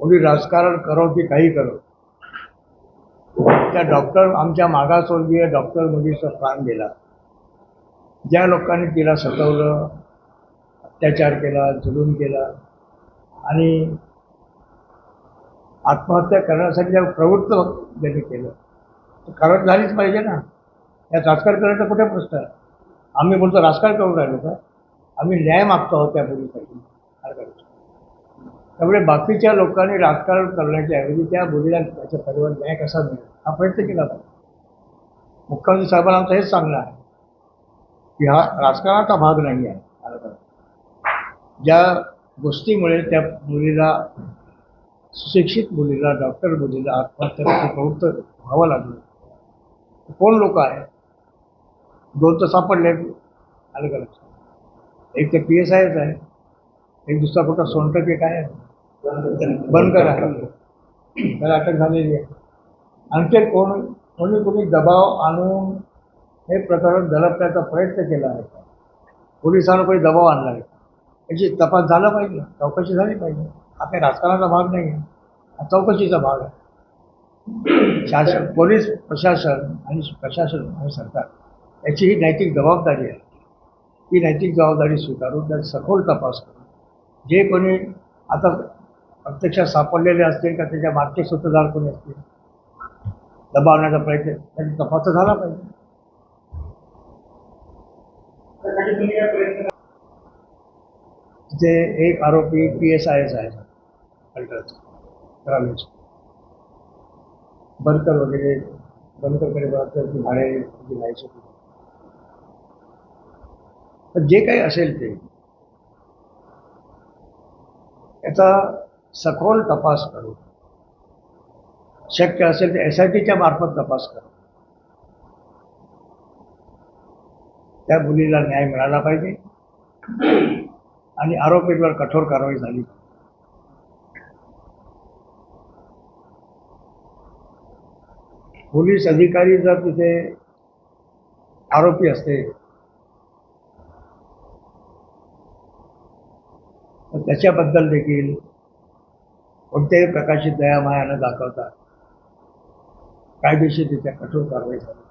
कोणी राजकारण करो की काही करो, त्या डॉक्टर आमच्या मागासवर्गीय डॉक्टर मुलीचा प्राण गेला. ज्या लोकांनी तिला सतवलं, अत्याचार केला, जुलूम केला आणि आत्महत्या करण्यासाठी ज्या प्रवृत्त ज्यांनी केलं, कारवाई झालीच पाहिजे ना. यात राजकारण करायचा कुठे प्रश्न आहे? आम्ही बोलतो राजकारण करून राहिलो का? आम्ही न्याय मागतो आहोत त्या मुलीसाठी. त्यामुळे बाकीच्या लोकांनी राजकारण करण्याच्या ऐवजी त्या मुलीला त्याच्या परिवार न्याय कसा मिळेल हा प्रयत्न केला पाहिजे. मुख्यमंत्री साहेबांना आमचं हेच सांगणं आहे की हा राजकारणाचा भाग नाही आहे. ज्या गोष्टीमुळे त्या मुलीला, सुशिक्षित मुलीला, डॉक्टर मुलीला आत्महत्या प्रवृत्त व्हावं लागलं, कोण लोक आहे? दोन तर सापडले आलं का लक्षात? एक तर PSIच आहे, एक दुसरा कुठला सोनटके काय आहे, बनकर आहे, त्याला अटक झालेली आहे. आणखी कोणी दबाव आणून हे प्रकरण दडपण्याचा प्रयत्न केला आहे का? पोलिसांना कोणी दबाव आणला आहे, याची तपास झाला पाहिजे, चौकशी झाली पाहिजे. हा काही राजकारणाचा भाग नाही आहे, हा चौकशीचा भाग आहे. शासन, पोलीस प्रशासन आणि सरकार याची ही नैतिक जबाबदारी आहे. ही नैतिक जबाबदारी स्वीकारून त्याचा सखोल तपास करून जे कोणी आता प्रत्यक्षात सापडलेले असतील का त्याच्या मागचे सूत्रधार कोणी असतील, दबावण्याचा प्रयत्न, त्याचा तपास झाला पाहिजे. तिथे एक आरोपी PSIच आहे, बनकर वगैरे, बनकरकडे भाडे दिलायचे. तर जे काही असेल ते याचा सखोल तपास करू, शक्य असेल तर SITच्या मार्फत तपास करू. त्या मुलीला न्याय मिळाला पाहिजे आणि आरोपींवर कठोर कारवाई झाली. पोलीस अधिकारी जर तिथे आरोपी असते तर त्याच्याबद्दल देखील कोणत्याही प्रकारची दयामाया न दाखवता कायदेशीर तिथे कठोर कारवाई झाली.